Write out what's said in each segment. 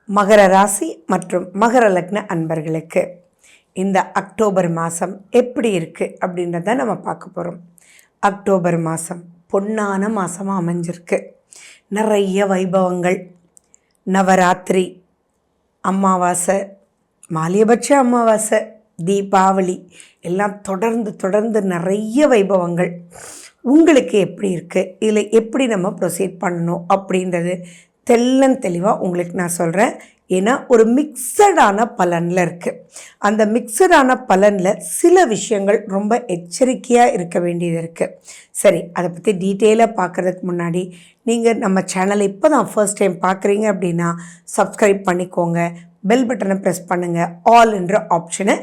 மகர ராசி மற்றும் மகர லக்ன அன்பர்களுக்கு இந்த அக்டோபர் மாதம் எப்படி இருக்குது அப்படின்றத நம்ம பார்க்க போகிறோம். அக்டோபர் மாதம் பொன்னான மாதமாக அமைஞ்சிருக்கு. நிறைய வைபவங்கள், நவராத்திரி, அமாவாசை, மாலியபட்ச அமாவாசை, தீபாவளி எல்லாம் தொடர்ந்து நிறைய வைபவங்கள். உங்களுக்கு எப்படி இருக்குது, இதில் எப்படி நம்ம ப்ரொசீட் பண்ணணும் அப்படின்றது தெளிவாக உங்களுக்கு நான் சொல்கிறேன். ஏன்னா ஒரு மிக்சடான பலனில் இருக்குது. அந்த மிக்சடான பலனில் சில விஷயங்கள் ரொம்ப எச்சரிக்கையாக இருக்க வேண்டியது இருக்குது. சரி, அதை பற்றி டீட்டெயிலாக பார்க்குறதுக்கு முன்னாடி நீங்கள் நம்ம சேனலை இப்போ தான் ஃபர்ஸ்ட் டைம் பார்க்குறீங்க அப்படின்னா சப்ஸ்கிரைப் பண்ணிக்கோங்க, பெல் பட்டனை ப்ரெஸ் பண்ணுங்கள், ஆல் என்ற ஆப்ஷனை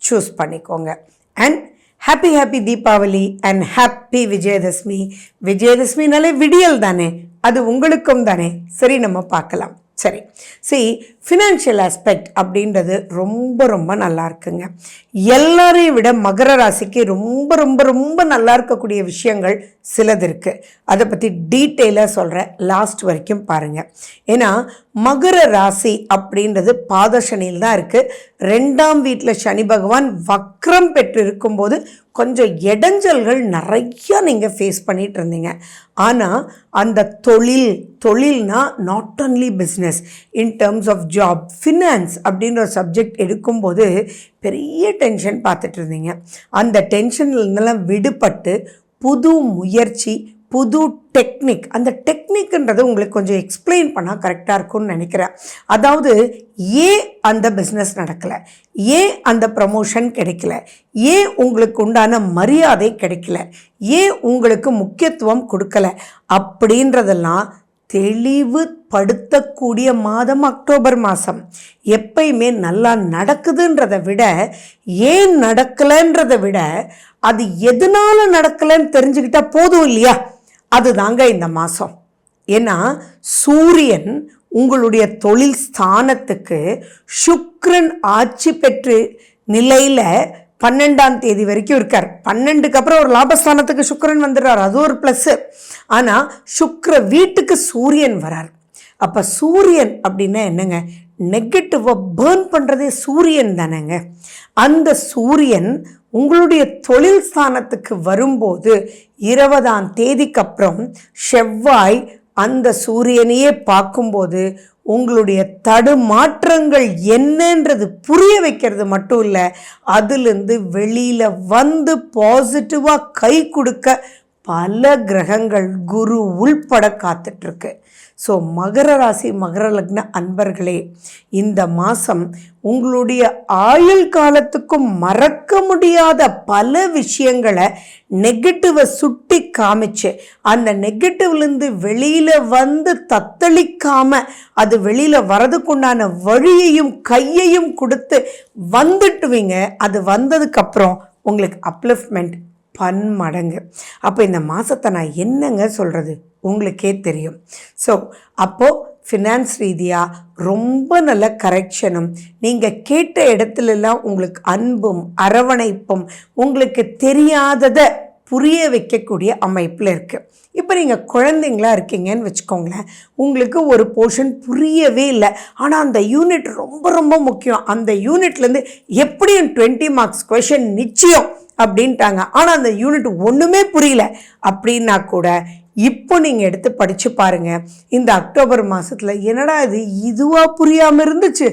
சூஸ் பண்ணிக்கோங்க. And happy Deepavali and happy Vijayadashami. விஜயதசமினாலே விடியல் தானே, அது உங்களுக்கும் தானே. சரி, நம்ம பார்க்கலாம். சரி, ஃபினான்ஷியல் ஆஸ்பெக்ட் அப்படின்றது ரொம்ப நல்லா இருக்குங்க. எல்லாரையும் விட மகர ராசிக்கு ரொம்ப நல்லா இருக்கக்கூடிய விஷயங்கள் சிலது இருக்குது. அதை பற்றி டீட்டெயிலாக சொல்கிறேன், லாஸ்ட் வரைக்கும் பாருங்கள். ஏன்னா மகர ராசி அப்படின்றது பாதசனியில் தான் இருக்குது. 2ஆம் வீட்டில் சனி பகவான் வக்ரம் பெற்று இருக்கும்போது கொஞ்சம் இடைஞ்சல்கள் நிறையா நீங்கள் ஃபேஸ் பண்ணிகிட்டு இருந்தீங்க. ஆனால் அந்த தொழில்னா not only business, in terms of job, finance அப்படின்ற ஒரு சப்ஜெக்ட் எடுக்கும்போது பெரிய டென்ஷன் பார்த்துட்டு இருந்தீங்க. அந்த டென்ஷன்லாம் விடுபட்டு புது முயற்சி, புது டெக்னிக், அந்த டெக்னிக்ன்றது உங்களுக்கு கொஞ்சம் எக்ஸ்பிளைன் பண்ணால் கரெக்டாக இருக்கும்னு நினைக்கிறேன். அதாவது ஏன் அந்த பிஸ்னஸ் நடக்கலை, ஏன் அந்த ப்ரமோஷன் கிடைக்கல, ஏன் உங்களுக்கு உண்டான மரியாதை கிடைக்கல, ஏன் உங்களுக்கு முக்கியத்துவம் கொடுக்கல அப்படின்றதெல்லாம் தெளிவுபடுத்தக்கூடிய மாதம் அக்டோபர் மாதம். எப்பயுமே நல்லா நடக்குதுன்றதை விட ஏன் நடக்கலைன்றதை விட அது எதனால நடக்கலைன்னு தெரிஞ்சுக்கிட்டா போதும் இல்லையா? அதுதாங்க இந்த மாதம். ஏன்னா சூரியன் உங்களுடைய தொழில் ஸ்தானத்துக்கு சுக்கிரன் ஆட்சி பெற்று நிலையில் 12ஆம் தேதி வரைக்கும் இருக்கார். 12க்கு அப்புறம் ஒரு லாபஸ்தானத்துக்கு சுக்கிரன் வந்துடுறார், அது ஒரு ப்ளஸ்ஸு. ஆனால் சுக்கிர வீட்டுக்கு சூரியன் வரார். அப்போ சூரியன் அப்படின்னா என்னங்க, நெகட்டிவாக பேர்ன் பண்ணுறதே சூரியன் தானேங்க. அந்த சூரியன் உங்களுடைய தொழில் ஸ்தானத்துக்கு வரும்போது 20ஆம் தேதிக்கு அப்புறம் செவ்வாய் அந்த சூரியனையே பார்க்கும்போது உங்களுடைய தடுமாற்றங்கள் என்னன்றது புரிய வைக்கிறது மட்டும் இல்லை, அதிலிருந்து வெளியில் வந்து பாசிட்டிவாக கை கொடுக்க பல கிரகங்கள் குரு உள்பட காத்துட்ருக்கு. ஸோ மகர ராசி மகர லக்ன அன்பர்களே, இந்த மாதம் உங்களுடைய ஆயுள் காலத்துக்கும் மறக்க முடியாத பல விஷயங்களை நெகட்டிவை சுட்டி காமிச்சு அந்த நெகட்டிவ்லேருந்து வெளியில் வந்து தத்தளிக்காமல் அது வெளியில் வரதுக்குண்டான வழியையும் கையையும் கொடுத்து வந்துட்டுவீங்க. அது வந்ததுக்கப்புறம் உங்களுக்கு அப்லிஃப்ட்மெண்ட் பன்மடங்கு. அப்போ இந்த மாதத்தை நான் என்னங்க சொல்கிறது, உங்களுக்கே தெரியும். ஸோ அப்போது ஃபினான்ஸ் ரீதியாக ரொம்ப நல்ல கரெக்ஷனும், நீங்கள் கேட்ட இடத்துலலாம் உங்களுக்கு அன்பும் அரவணைப்பும் உங்களுக்கு தெரியாததை புரிய வைக்கக்கூடிய அமைப்பில் இருக்குது. இப்போ நீங்கள் குழந்தைங்களா இருக்கீங்கன்னு வச்சுக்கோங்களேன், உங்களுக்கு ஒரு போர்ஷன் புரியவே இல்லை, ஆனால் அந்த யூனிட் ரொம்ப முக்கியம். அந்த யூனிட்லேருந்து எப்படியும் 20 மார்க்ஸ் கொஷின் நிச்சயம் அப்படின்ட்டாங்க, ஆனால் அந்த யூனிட் ஒன்றுமே புரியல அப்படின்னா கூட இப்போ நீங்கள் எடுத்து படித்து பாருங்கள். இந்த அக்டோபர் மாதத்தில் என்னடா இதுவாக புரியாமல் இருந்துச்சு,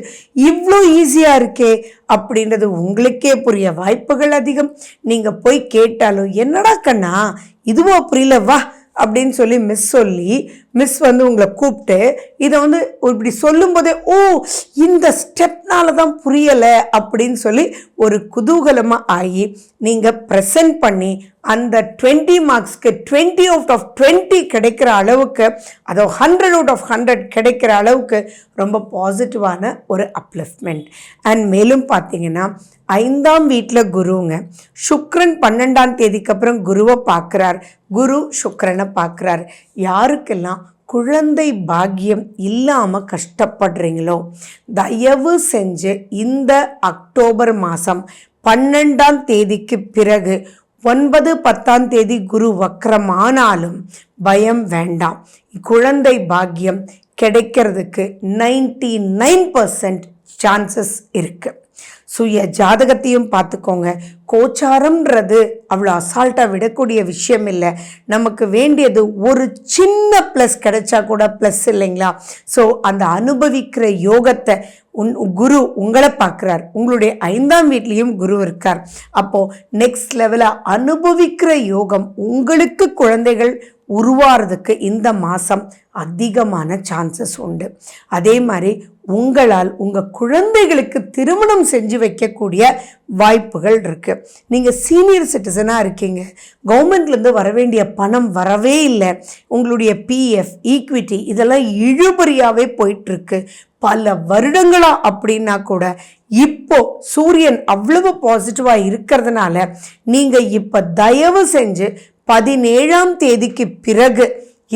இவ்வளோ ஈஸியாக இருக்கே அப்படின்றது உங்களுக்கே புரிய வாய்ப்புகள் அதிகம். நீங்கள் போய் கேட்டாலும் என்னடா கண்ணா இதுவா புரியல வா அப்படின்னு சொல்லி மிஸ் வந்து உங்களை கூப்பிட்டு இதை வந்து இப்படி சொல்லும்போதே ஓ இந்த ஸ்டெப்னால தான் புரியலை அப்படின்னு சொல்லி ஒரு குதூகலமாக ஆகி நீங்கள் ப்ரெசன்ட் பண்ணி அந்த 20 மார்க்ஸ்க்கு 20 அவுட் ஆஃப் 20 கிடைக்கிற அளவுக்கு, அதோ 100 அவுட் ஆஃப் 100 கிடைக்கிற அளவுக்கு ரொம்ப பாசிட்டிவான ஒரு அப்லிஃப்ட்மெண்ட். அண்ட் மேலும் பார்த்தீங்கன்னா 5ஆம் வீட்டில் குருங்க, சுக்கிரன் 12ஆம் தேதிக்கு அப்புறம் குருவை பார்க்குறார், குரு சுக்கிரனை பார்க்குறார். யாருக்கெல்லாம் குழந்தை பாக்கியம் இல்லாமல் கஷ்டப்படுறீங்களோ தயவு செஞ்சு இந்த அக்டோபர் மாதம் 12ஆம் தேதிக்கு பிறகு 9, 10ஆம் தேதி குரு வக்ரமானாலும் பயம் வேண்டாம். குழந்தை பாக்கியம் கிடைக்கிறதுக்கு 99% சான்சஸ் இருக்குது. சுய ஜாதகத்தையும் பார்த்துக்கோங்க. கோச்சாரம்ன்றது அவ்வளோ அசால்ட்டாக விடக்கூடிய விஷயம் இல்லை. நமக்கு வேண்டியது ஒரு சின்ன ப்ளஸ் கிடைச்சா கூட ப்ளஸ் இல்லைங்களா? ஸோ அந்த அனுபவிக்கிற யோகத்தை குரு உங்களை பார்க்குறார். உங்களுடைய 5ஆம் வீட்லேயும் குரு இருக்கார். அப்போது நெக்ஸ்ட் லெவலாக அனுபவிக்கிற யோகம் உங்களுக்கு குழந்தைகள் உருவாகிறதுக்கு இந்த மாதம் அதிகமான சான்சஸ் உண்டு. அதே மாதிரி உங்களால் உங்கள் குழந்தைகளுக்கு திருமணம் செஞ்சு வைக்கக்கூடிய வாய்ப்புகள் இருக்குது. நீங்கள் சீனியர் சிட்டிசனாக இருக்கீங்க, கவர்மெண்ட்லேருந்து வர வேண்டிய பணம் வரவே இல்லை, உங்களுடைய பிஎஃப் ஈக்விட்டி இதெல்லாம் இழுபறியாகவே போயிட்டுருக்கு பல வருடங்களா அப்படின்னா கூட இப்போ சூரியன் அவ்வளவு பாசிட்டிவாக இருக்கிறதுனால நீங்கள் இப்போ தயவு செஞ்சு 17ஆம் தேதிக்கு பிறகு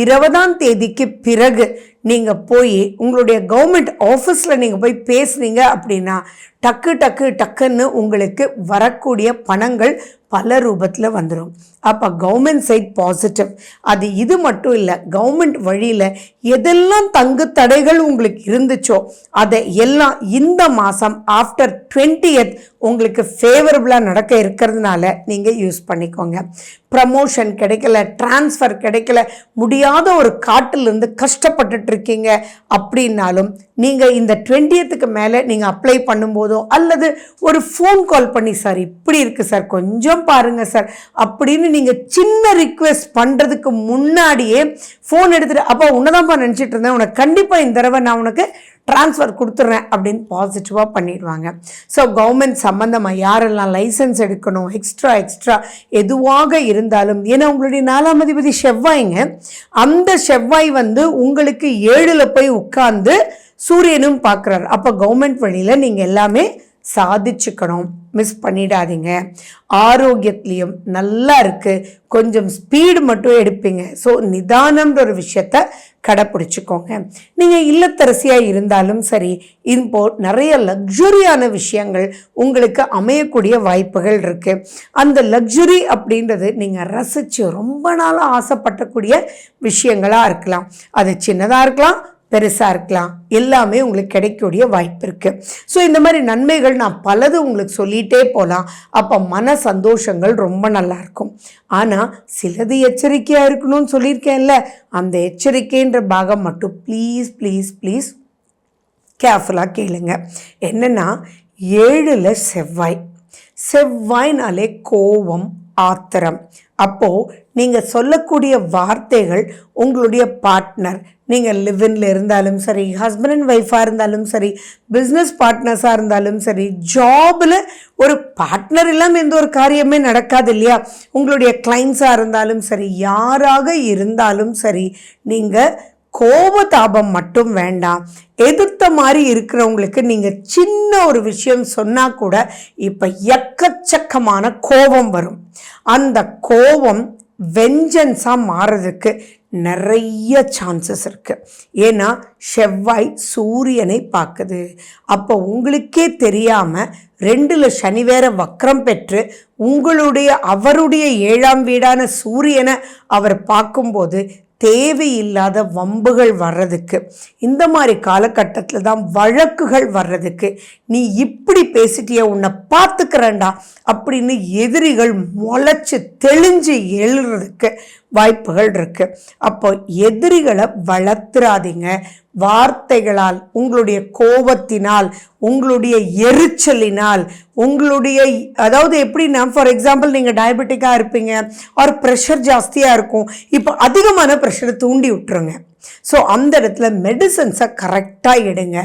20ஆம் தேதிக்கு பிறகு நீங்கள் போய் உங்களுடைய கவர்மெண்ட் ஆஃபீஸில் நீங்கள் போய் பேசுனீங்க அப்படின்னா டக்குன்னு உங்களுக்கு வரக்கூடிய பணங்கள் பல ரூபத்தில் வந்துடும். அப்போ கவர்மெண்ட் சைட் பாசிட்டிவ். அது இது மட்டும் இல்லை, கவர்மெண்ட் வழியில் எதெல்லாம் தங்கு தடைகள் உங்களுக்கு இருந்துச்சோ அதை எல்லாம் இந்த மாதம் ஆஃப்டர் 20th உங்களுக்கு ஃபேவரபுளாக நடக்க இருக்கிறதுனால நீங்கள் யூஸ் பண்ணிக்கோங்க. ப்ரமோஷன் கிடைக்கல, டிரான்ஸ்ஃபர் கிடைக்கல, முடியாத ஒரு காட்டிலிருந்து கஷ்டப்பட்டுட்டு இருக்கீங்க அப்படின்னாலும் நீங்கள் இந்த 20th மேலே நீங்கள் அப்ளை பண்ணும்போதோ அல்லது ஒரு ஃபோன் கால் பண்ணி சார் இப்படி இருக்குது சார் கொஞ்சம் பாருங்கள் சார் அப்படின்னு நீங்கள் சின்ன ரிக்வெஸ்ட் பண்ணுறதுக்கு முன்னாடியே ஃபோன் எடுத்துகிட்டு அப்போ உன்னதான்ப்பா நினச்சிட்டு இருந்தேன், உனக்கு கண்டிப்பாக இந்த தடவை நான் உனக்கு ட்ரான்ஸ்ஃபர் கொடுத்துட்றேன் அப்படின்னு பாசிட்டிவாக பண்ணிடுவாங்க. ஸோ கவர்மெண்ட் சம்மந்தமாக யாரெல்லாம் லைசன்ஸ் எடுக்கணும் எக்ஸ்ட்ரா எதுவாக இருந்தாலும், ஏன்னா உங்களுடைய 4ஆம் அதிபதி செவ்வாய்ங்க, அந்த செவ்வாய் உங்களுக்கு 7ல் போய் உட்கார்ந்து சூரியனும் பார்க்குறாரு. அப்போ கவர்மெண்ட் வழியில் நீங்கள் எல்லாமே சாதிச்சுக்கணும், மிஸ் பண்ணிடாதீங்க. ஆரோக்கியத்துலேயும் நல்லா இருக்குது, கொஞ்சம் ஸ்பீடு மட்டும் எடுப்பீங்க. ஸோ நிதானம்ன்ற ஒரு விஷயத்த கடைப்பிடிச்சிக்கோங்க. நீங்கள் இல்லத்தரசியாக இருந்தாலும் சரி, இப்போ நிறைய லக்ஸுரியான விஷயங்கள் உங்களுக்கு அமையக்கூடிய வாய்ப்புகள் இருக்குது. அந்த லக்ஸுரி அப்படின்றது நீங்கள் ரசித்து ரொம்ப நாளாக ஆசைப்படக்கூடிய விஷயங்களாக இருக்கலாம். அது சின்னதாக இருக்கலாம், பெருசாக இருக்கலாம், எல்லாமே உங்களுக்கு கிடைக்கக்கூடிய வாய்ப்பு இருக்குது. ஸோ இந்த மாதிரி நன்மைகள் நான் பலது உங்களுக்கு சொல்லிகிட்டே போகலாம். அப்போ மன சந்தோஷங்கள் ரொம்ப நல்லாயிருக்கும். ஆனால் சிலது எச்சரிக்கையாக இருக்கணும்னு சொல்லியிருக்கேன்ல, அந்த எச்சரிக்கைன்ற பாகம் மட்டும் ப்ளீஸ் கேர்ஃபுல்லாக கேளுங்க. என்னென்னா 7ல் செவ்வாய்னாலே கோபம், ஆத்திரம். அப்போது நீங்கள் சொல்லக்கூடிய வார்த்தைகள் உங்களுடைய பார்ட்னர், நீங்கள் லிவ்இன்ல இருந்தாலும் சரி, ஹஸ்பண்ட் அண்ட் ஒய்ஃபாக இருந்தாலும் சரி, பிஸ்னஸ் பார்ட்னர்ஸாக இருந்தாலும் சரி, ஜாபில் ஒரு பார்ட்னர் இல்லாமல் எந்த ஒரு காரியமே நடக்காது இல்லையா? உங்களுடைய கிளைண்ட்ஸாக இருந்தாலும் சரி, யாராக இருந்தாலும் சரி, நீங்கள் கோபதாபம் மட்டும் வேண்டாம். எதிர்த்த மாதிரி இருக்கிறவங்களுக்கு நீங்கள் சின்ன ஒரு விஷயம் சொன்னால் கூட இப்போ எக்கச்சக்கமான கோபம் வரும். அந்த கோபம் வெஞ்சன்ஸாக மாறுறதுக்கு நிறைய சான்சஸ் இருக்குது. ஏன்னா செவ்வாய் சூரியனை பார்க்குது. அப்போ உங்களுக்கே தெரியாமல் 2ல் சனி வேற வக்ரம் பெற்று அவருடைய 7ஆம் வீடான சூரியனை அவர் பார்க்கும்போது தேவையில்லாத வம்புகள் வர்றதுக்கு, இந்த மாதிரி காலகட்டத்தில் தான் வழக்குகள் வர்றதுக்கு, நீ இப்படி பேசிட்டிய உன்னை பார்த்துக்கிறேன்டா அப்படின்னு எதிரிகள் முளைச்சி தெளிஞ்சு எழுறதுக்கு வாய்ப்புகள் இருக்குது. அப்போ எதிரிகளை வளர்த்துறாதீங்க. வார்த்தைகளால், உங்களுடைய கோபத்தினால், உங்களுடைய எரிச்சலினால், அதாவது எப்படின்னா, ஃபார் எக்ஸாம்பிள் நீங்கள் டயபெட்டிக்காக இருப்பீங்க, ஒரு ப்ரெஷர் ஜாஸ்தியாக இருக்கும், இப்போ அதிகமான ப்ரெஷரை தூண்டி விட்டுருங்க. ஸோ அந்த இடத்துல மெடிசன்ஸை கரெக்டாக எடுங்க,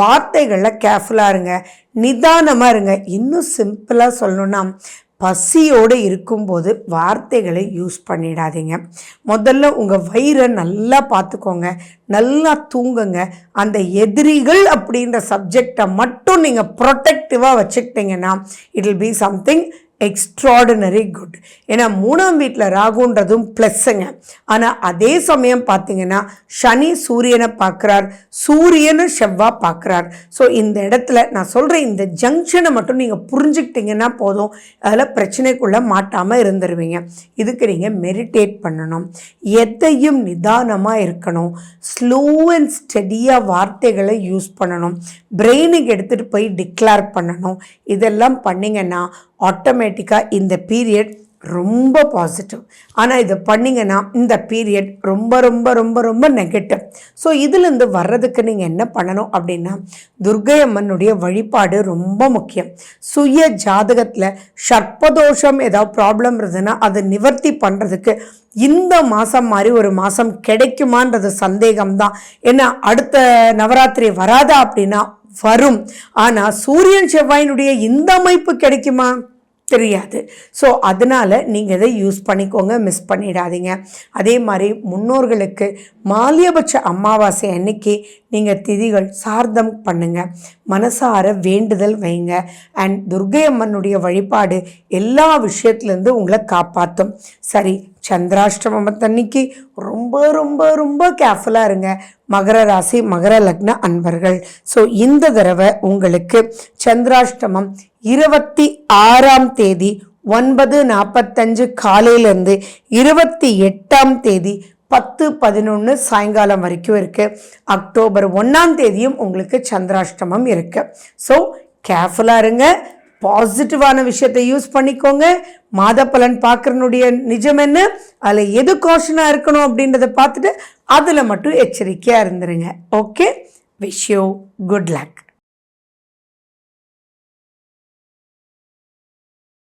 வார்த்தைகளில் கேர்ஃபுல்லாக இருங்க, நிதானமாக இருங்க. இன்னும் சிம்பிளாக சொல்லணுன்னா, பசியோடு இருக்கும்போது வார்த்தைகளை யூஸ் பண்ணிடாதீங்க. முதல்ல உங்கள் வயிறை நல்லா பார்த்துக்கோங்க, நல்லா தூங்குங்க. அந்த எதிரிகள் அப்படின்ற சப்ஜெக்டை மட்டும் நீங்கள் ப்ரொடெக்டிவாக வச்சுக்கிட்டிங்கன்னா it will be something extraordinary good. ஏன்னா 3ஆம் வீட்டில் ராகுன்றதும் ப்ளஸ்ஸுங்க. ஆனால் அதே சமயம் பார்த்தீங்கன்னா சனி சூரியனை பார்க்குறார், சூரியனை செவ்வாய் பார்க்குறார். ஸோ இந்த இடத்துல நான் சொல்கிறேன், இந்த ஜங்ஷனை மட்டும் நீங்கள் புரிஞ்சுக்கிட்டீங்கன்னா போதும், அதில் பிரச்சனைக்குள்ளே மாட்டாமல் இருந்துருவீங்க. இதுக்கு நீங்கள் மெடிடேட் பண்ணணும், எதையும் நிதானமாக இருக்கணும், ஸ்லோ அண்ட் ஸ்டெடியாக வார்த்தைகளை யூஸ் பண்ணணும், பிரெயினுக்கு எடுத்துகிட்டு போய் டிக்ளேர் பண்ணணும். இதெல்லாம் பண்ணிங்கன்னா ஆட்டோமேட்டிக்காக இந்த பீரியட் ரொம்ப பாசிட்டிவ். ஆனால் இதை பண்ணிங்கன்னா இந்த பீரியட் ரொம்ப ரொம்ப ரொம்ப ரொம்ப நெகட்டிவ். ஸோ இதுலேருந்து வர்றதுக்கு நீங்கள் என்ன பண்ணணும் அப்படின்னா, துர்க்கை அம்மனுடைய வழிபாடு ரொம்ப முக்கியம். சுய ஜாதகத்தில் சர்ப்பதோஷம் ஏதாவது ப்ராப்ளம் இருந்ததுன்னா அதை நிவர்த்தி பண்ணுறதுக்கு இந்த மாதம் மாதிரி ஒரு மாதம் கிடைக்குமான்றது சந்தேகம்தான். ஏன்னா அடுத்த நவராத்திரி வராதா அப்படின்னா வரும். ஆனால் சூரியன் செவ்வாயினுடைய இந்த அமைப்பு கிடைக்குமா தெரியாது. ஸோ அதனால் நீங்கள் இதை யூஸ் பண்ணிக்கோங்க, மிஸ் பண்ணிடாதீங்க. அதே மாதிரி முன்னோர்களுக்கு மாலியபட்ச அமாவாசை அன்னைக்கு நீங்கள் திதிகள் சார்த்தம் பண்ணுங்கள், மனசார வேண்டுதல் வைங்க. அண்ட் துர்க்கை அம்மனுடைய வழிபாடு எல்லா விஷயத்துலேருந்து உங்களை காப்பாற்றும். சரி, சந்திராஷ்டமத்தன்னைக்கு ரொம்ப ரொம்ப ரொம்ப கேர்ஃபுல்லாக இருங்க மகர ராசி மகர லக்ன அன்பர்கள். ஸோ இந்த தடவை உங்களுக்கு சந்திராஷ்டமம் 26ஆம் தேதி 9:45 காலையிலேருந்து 28ஆம் தேதி 10:11 சாயங்காலம் வரைக்கும் இருக்குது. அக்டோபர் 1ஆம் தேதியும் உங்களுக்கு சந்திராஷ்டமம் இருக்குது. ஸோ கேர்ஃபுல்லாக இருங்க, பாசிட்டிவான விஷயத்தை யூஸ் பண்ணிக்கோங்க. மாத பலன் பார்க்குறனுடைய நிஜம் என்ன, அதில் எது காஷனாக இருக்கணும் அப்படின்றத பார்த்துட்டு அதில் மட்டும் எச்சரிக்கையாக இருந்துருங்க. Okay, wish you good luck.